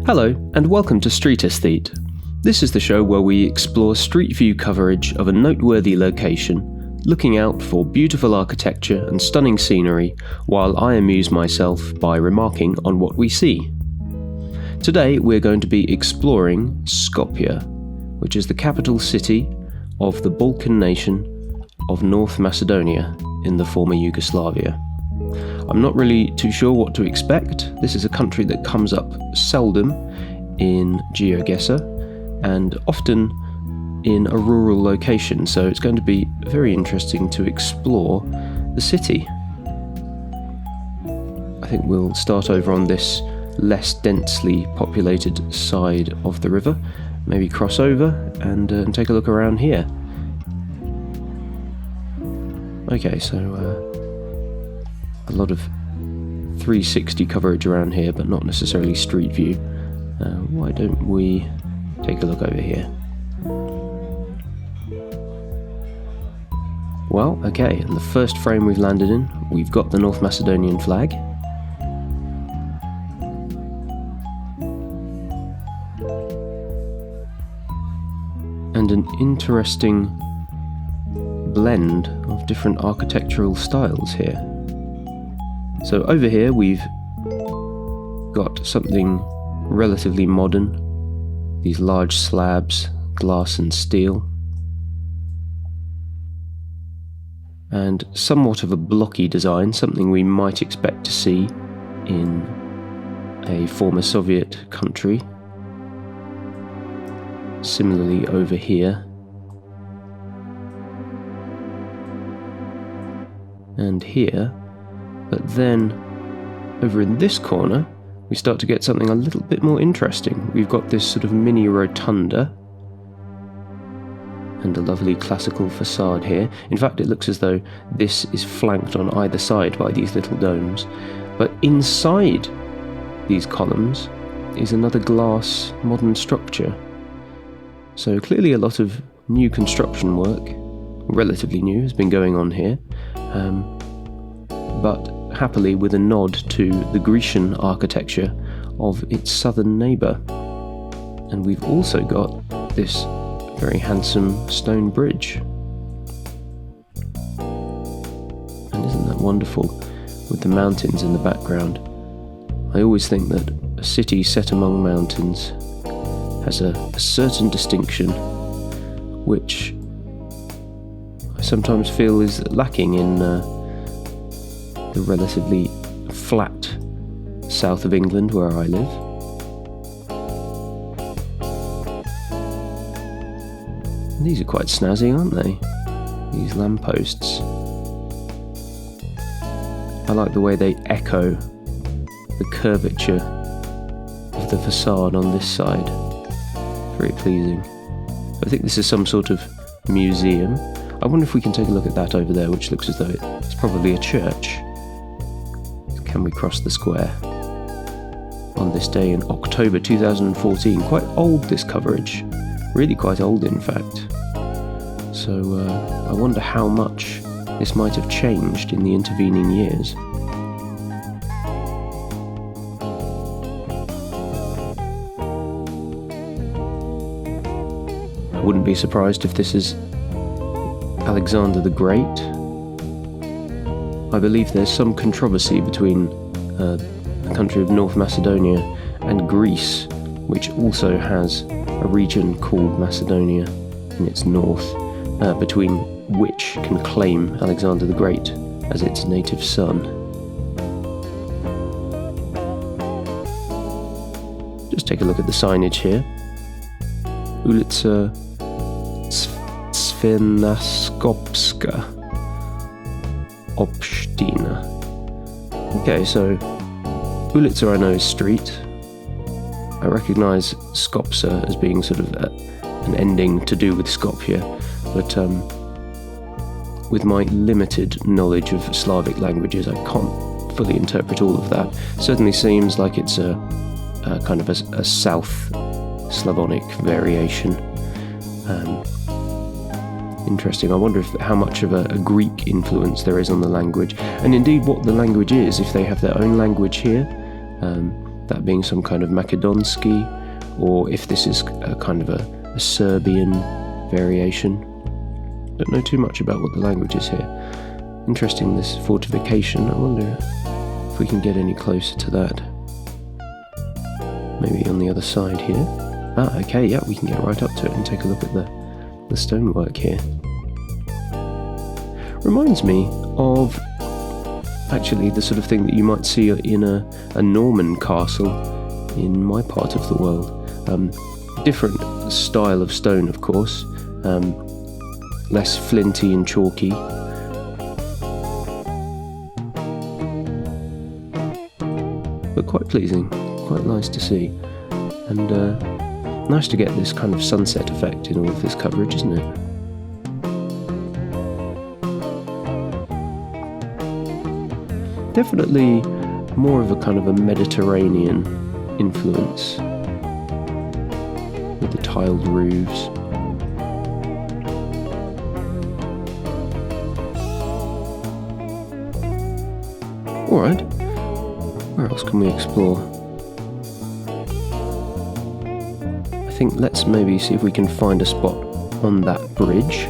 Hello, and welcome to Street Aesthete. This is the show where we explore street view coverage of a noteworthy location, looking out for beautiful architecture and stunning scenery, while I amuse myself by remarking on what we see. Today we're going to be exploring Skopje, which is the capital city of the Balkan nation of North Macedonia in the former Yugoslavia. I'm not really too sure what to expect. This is a country that comes up seldom in GeoGuessr and often in a rural location, so it's going to be very interesting to explore the city. I think we'll start over on this less densely populated side of the river, maybe cross over and take a look around here. Okay, so a lot of 360 coverage around here, but not necessarily street view. Why don't we take a look over here? Well, okay, in the first frame we've landed in, we've got the North Macedonian flag. And an interesting blend of different architectural styles here. So over here we've got something relatively modern, these large slabs, glass and steel, and somewhat of a blocky design, something we might expect to see in a former Soviet country. Similarly over here, and here. But then, over in this corner, we start to get something a little bit more interesting. We've got this sort of mini rotunda, and a lovely classical facade here. In fact, it looks as though this is flanked on either side by these little domes. But inside these columns is another glass modern structure. So clearly a lot of new construction work, relatively new, has been going on here. But happily with a nod to the Grecian architecture of its southern neighbour. And we've also got this very handsome stone bridge. And isn't that wonderful, with the mountains in the background? I always think that a city set among mountains has a certain distinction which I sometimes feel is lacking in the relatively flat south of England where I live. And these are quite snazzy, aren't they? These lampposts. I like the way they echo the curvature of the facade on this side. Very pleasing. I think this is some sort of museum. I wonder if we can take a look at that over there, which looks as though it's probably a church. Can we cross the square on this day in October 2014? Quite old, this coverage. Really quite old, in fact. So I wonder how much this might have changed in the intervening years. I wouldn't be surprised if this is Alexander the Great. I believe there's some controversy between the country of North Macedonia and Greece, which also has a region called Macedonia in its north, between which can claim Alexander the Great as its native son. Just take a look at the signage here. Ulica Svennaskopska Opština. Okay, so Ulica I know is street. I recognise Skopje as being sort of an ending to do with Skopje, but with my limited knowledge of Slavic languages, I can't fully interpret all of that. Certainly seems like it's a kind of a South Slavonic variation. Interesting. I wonder how much of a Greek influence there is on the language, and indeed what the language is, if they have their own language here. that being some kind of Macedonski, or if this is a kind of a Serbian variation. Don't know too much about what the language is here. Interesting, this fortification. I wonder if we can get any closer to that. Maybe on the other side here. Ah, okay, yeah, we can get right up to it and take a look at the stonework here. Reminds me of actually the sort of thing that you might see in a Norman castle in my part of the world. Different style of stone, of course, less flinty and chalky. But quite pleasing, quite nice to see, and nice to get this kind of sunset effect in all of this coverage, isn't it? Definitely more of a kind of a Mediterranean influence with the tiled roofs. Alright, where else can we explore? I think let's maybe see if we can find a spot on that bridge.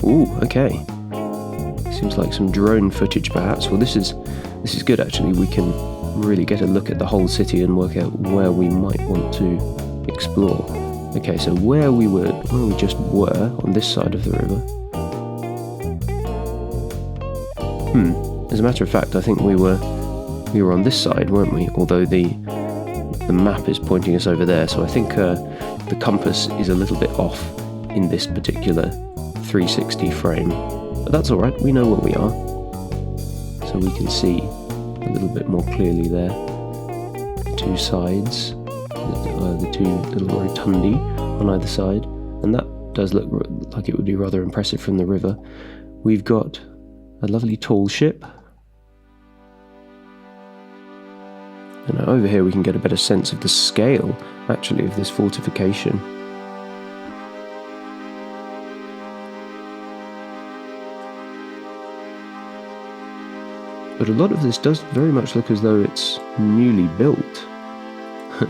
Ooh, okay. Seems like some drone footage perhaps. Well, this is good actually. We can really get a look at the whole city and work out where we might want to explore. Okay, so where we just were on this side of the river. As a matter of fact, I think we were on this side, weren't we? Although the map is pointing us over there, so I think the compass is a little bit off in this particular 360 frame. But that's alright, we know where we are. So we can see a little bit more clearly there. The two sides, the two little rotundi on either side. And that does look like it would be rather impressive from the river. We've got a lovely tall ship. And over here we can get a better sense of the scale, actually, of this fortification. But a lot of this does very much look as though it's newly built.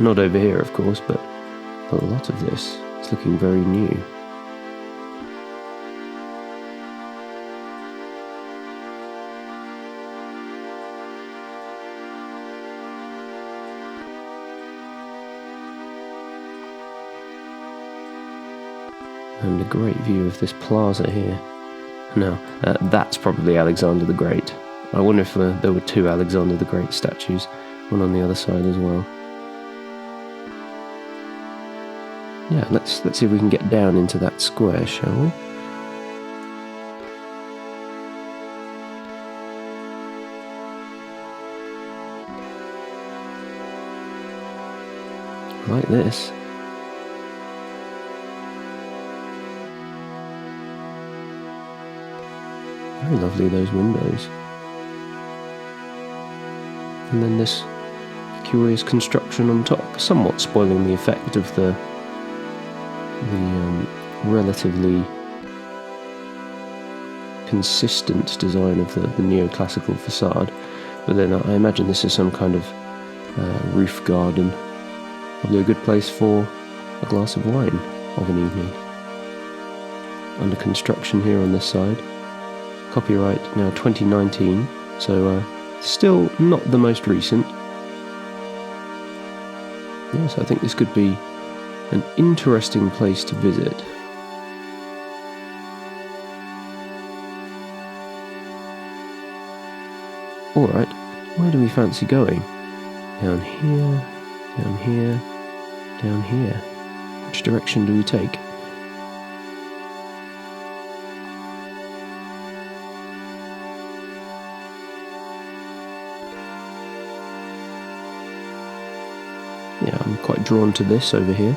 Not over here, of course, but a lot of this is looking very new. And a great view of this plaza here. Now, that's probably Alexander the Great. I wonder if there were two Alexander the Great statues, one on the other side as well. Yeah, let's see if we can get down into that square, shall we? I like this. Very lovely, those windows. And then this curious construction on top, somewhat spoiling the effect of the relatively consistent design of the neoclassical facade. But then I imagine this is some kind of roof garden. Probably a good place for a glass of wine of an evening. Under construction here on this side. Copyright now 2019, so still not the most recent. Yes, I think this could be an interesting place to visit. Alright, where do we fancy going? Down here, down here, down here. Which direction do we take? Yeah, I'm quite drawn to this over here,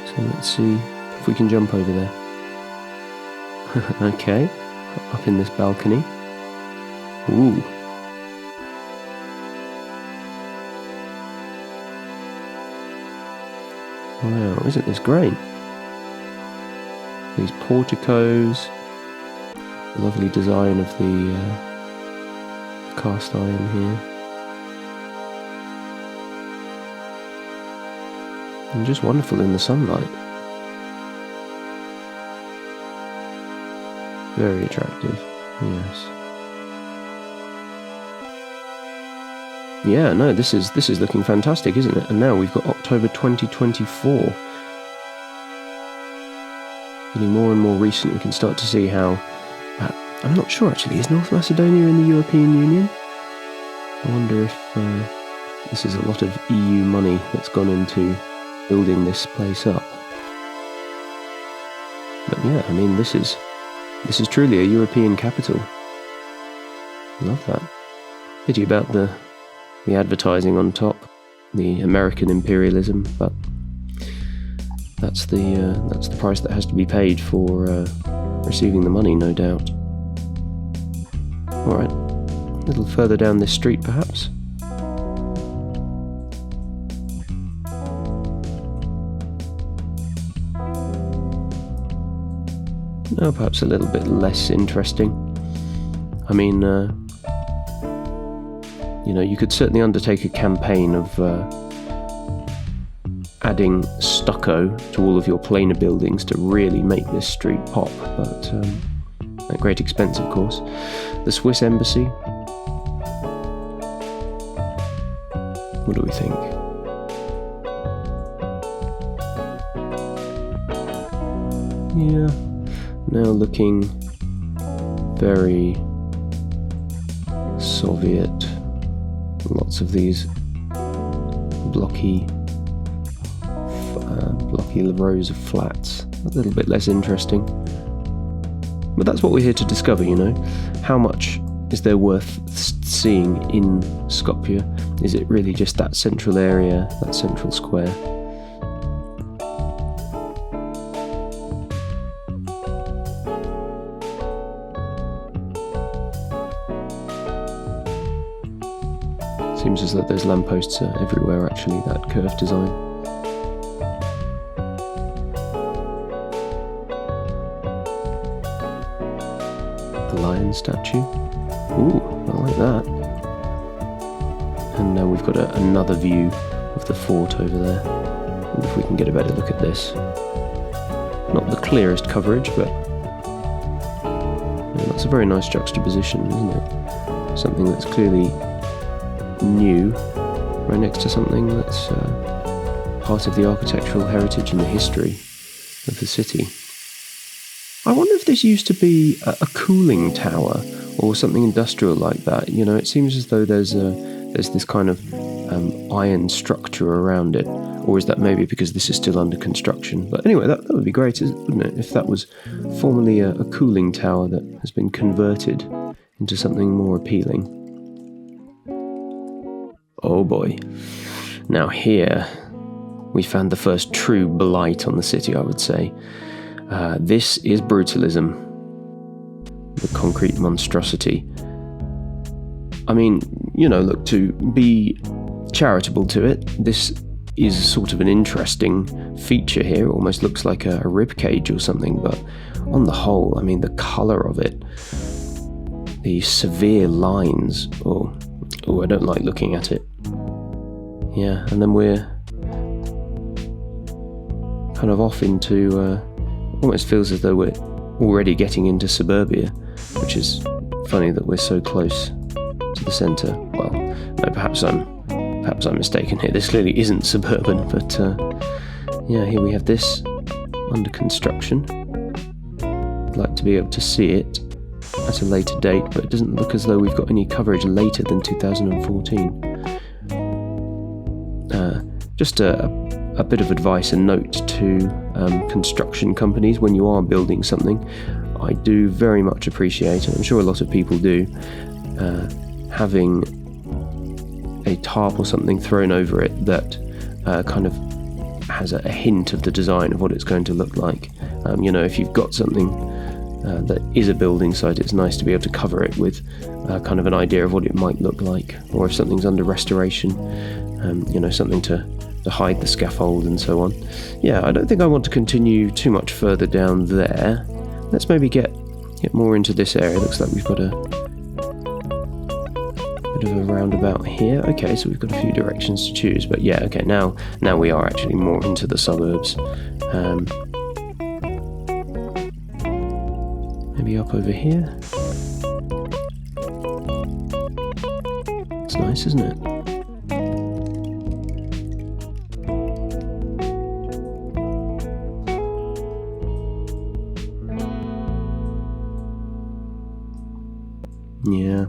so let's see if we can jump over there. Okay, up in this balcony. Ooh. Wow, isn't this great? These porticos, the lovely design of the cast iron here. and just wonderful in the sunlight. Very attractive, yes. Yeah, no, this is looking fantastic, isn't it? And now we've got October 2024. Getting more and more recent, we can start to see how... I'm not sure, actually. Is North Macedonia in the European Union? I wonder if this is a lot of EU money that's gone into building this place up. But yeah, I mean, this is truly a European capital. Love that. Pity about the advertising on top, the American imperialism, but that's the price that has to be paid for receiving the money, no doubt. Alright, a little further down this street perhaps. No, perhaps a little bit less interesting. I mean, you could certainly undertake a campaign of adding stucco to all of your planar buildings to really make this street pop, but at great expense, of course. The Swiss embassy. What do we think? Yeah, now looking very Soviet. Lots of these blocky rows of flats. A little bit less interesting. But that's what we're here to discover, How much is there worth seeing in Skopje? Is it really just that central area, that central square? Seems as though those lampposts are everywhere, actually, that curved design. The lion statue. Ooh, I like that. And now we've got another view of the fort over there. I wonder if we can get a better look at this. Not the clearest coverage, but that's a very nice juxtaposition, isn't it? Something that's clearly new, right next to something that's part of the architectural heritage and the history of the city. I wonder if this used to be a cooling tower or something industrial like that. It seems as though there's this kind of iron structure around it, or is that maybe because this is still under construction? But anyway, that would be great, wouldn't it, if that was formerly a cooling tower that has been converted into something more appealing. Oh boy. Now here, we found the first true blight on the city, I would say. This is brutalism. The concrete monstrosity. I mean, look, to be charitable to it, this is sort of an interesting feature here. It almost looks like a rib cage or something, but on the whole, I mean, the colour of it, the severe lines, I don't like looking at it. Yeah, and then we're kind of off into, almost feels as though we're already getting into suburbia, which is funny that we're so close to the centre. Well, no, perhaps I'm mistaken here. This clearly isn't suburban, but yeah, here we have this under construction. I'd like to be able to see it at a later date, but it doesn't look as though we've got any coverage later than 2014. Just a bit of advice and note to construction companies: when you are building something, I do very much appreciate, and I'm sure a lot of people do, having a tarp or something thrown over it that kind of has a hint of the design of what it's going to look like. If you've got something that is a building site, it's nice to be able to cover it with kind of an idea of what it might look like, or if something's under restoration, something to hide the scaffold and so on. Yeah, I don't think I want to continue too much further down there. Let's maybe get more into this area. Looks like we've got a Bit of a roundabout here. Okay, so we've got a few directions to choose, but yeah, okay, now we are actually more into the suburbs. Maybe up over here. It's nice, isn't it? Yeah.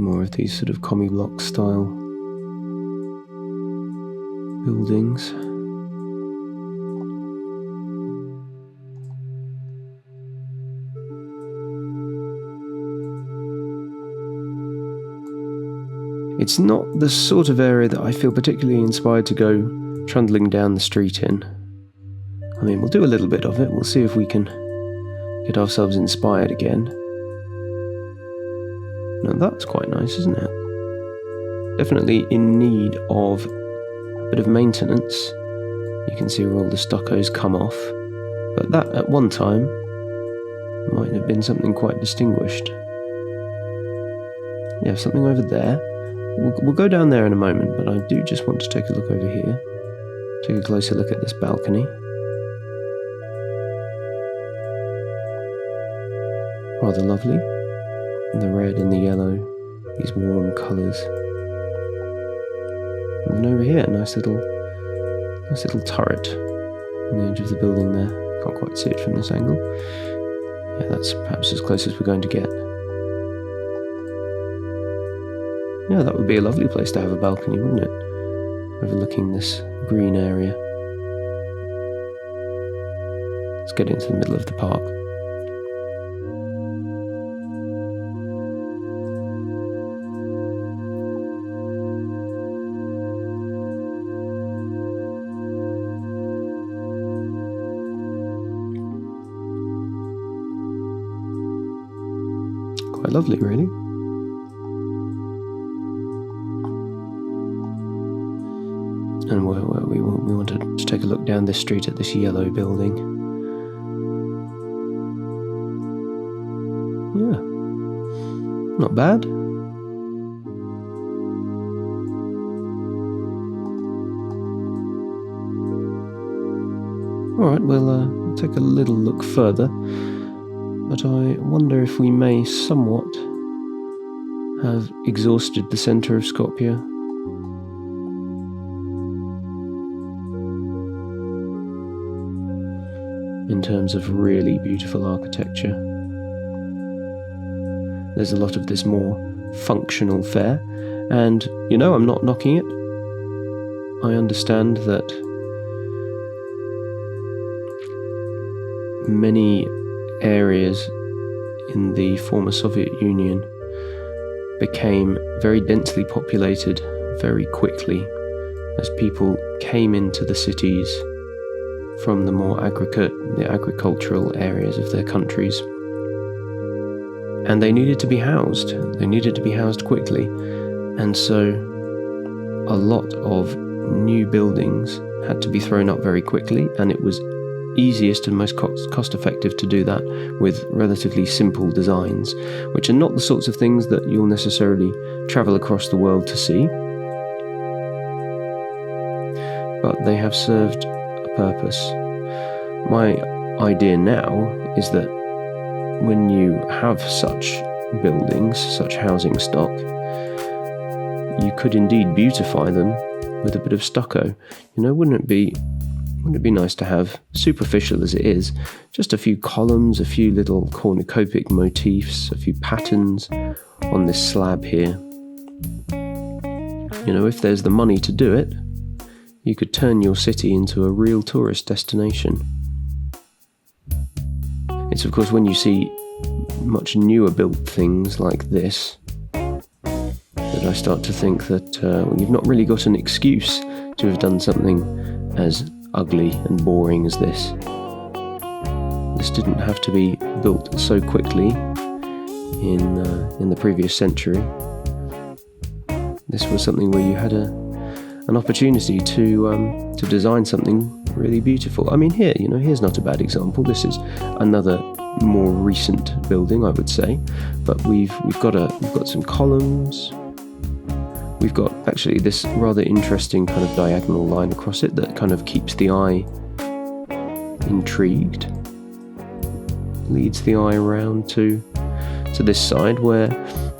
More of these sort of commie block style buildings. It's not the sort of area that I feel particularly inspired to go trundling down the street in. I mean, we'll do a little bit of it. We'll see if we can get ourselves inspired again. Now that's quite nice, isn't it? Definitely in need of a bit of maintenance. You can see where all the stucco's come off. But that, at one time, might have been something quite distinguished. Yeah, something over there. We'll go down there in a moment, but I do just want to take a look over here. Take a closer look at this balcony. Rather lovely. The red and the yellow, these warm colours. And then over here, a nice little turret on the edge of the building there. Can't quite see it from this angle. Yeah, that's perhaps as close as we're going to get. Yeah, that would be a lovely place to have a balcony, wouldn't it? Overlooking this green area. Let's get into the middle of the park. Quite lovely, really. And we wanted to take a look down this street at this yellow building. Yeah, not bad. Alright, we'll take a little look further, but I wonder if we may somewhat have exhausted the centre of Skopje. In terms of really beautiful architecture. There's a lot of this more functional fare, and I'm not knocking it. I understand that many areas in the former Soviet Union became very densely populated very quickly as people came into the cities from the more agricultural areas of their countries. And they needed to be housed. They needed to be housed quickly. And so a lot of new buildings had to be thrown up very quickly, and it was easiest and most cost-effective to do that with relatively simple designs, which are not the sorts of things that you'll necessarily travel across the world to see. But they have served purpose. My idea now is that when you have such buildings, such housing stock, you could indeed beautify them with a bit of stucco. Wouldn't it be nice to have, superficial as it is, just a few columns, a few little cornucopic motifs, a few patterns on this slab here. If there's the money to do it, you could turn your city into a real tourist destination. It's of course when you see much newer built things like this that I start to think that you've not really got an excuse to have done something as ugly and boring as this. This didn't have to be built so quickly in the previous century. This was something where you had an opportunity to design something really beautiful. I mean, here's not a bad example. This is another more recent building, I would say. But we've got some columns. We've got actually this rather interesting kind of diagonal line across it that kind of keeps the eye intrigued. Leads the eye around to this side where,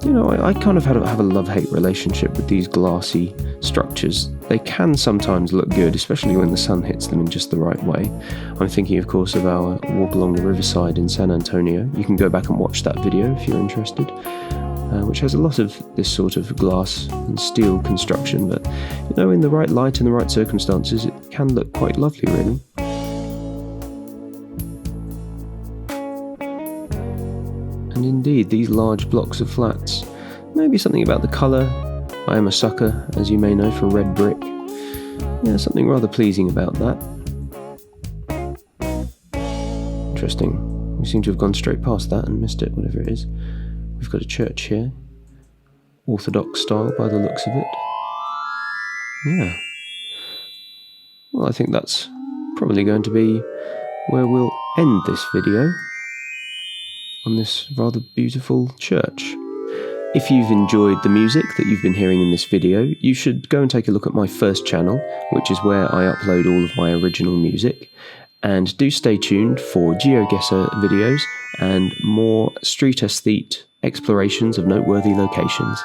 you know, I kind of have a love-hate relationship with these glassy structures. They can sometimes look good, especially when the sun hits them in just the right way. I'm thinking, of course, of our walk along the riverside in San Antonio. You can go back and watch that video if you're interested, which has a lot of this sort of glass and steel construction, but, you know, in the right light and the right circumstances, it can look quite lovely, really. And indeed, these large blocks of flats, maybe something about the colour. I am a sucker, as you may know, for red brick. Yeah, something rather pleasing about that. Interesting. We seem to have gone straight past that and missed it, whatever it is. We've got a church here. Orthodox style by the looks of it. Yeah. Well, I think that's probably going to be where we'll end this video, on this rather beautiful church. If you've enjoyed the music that you've been hearing in this video, you should go and take a look at my first channel, which is where I upload all of my original music. And do stay tuned for GeoGuessr videos and more street aesthete explorations of noteworthy locations.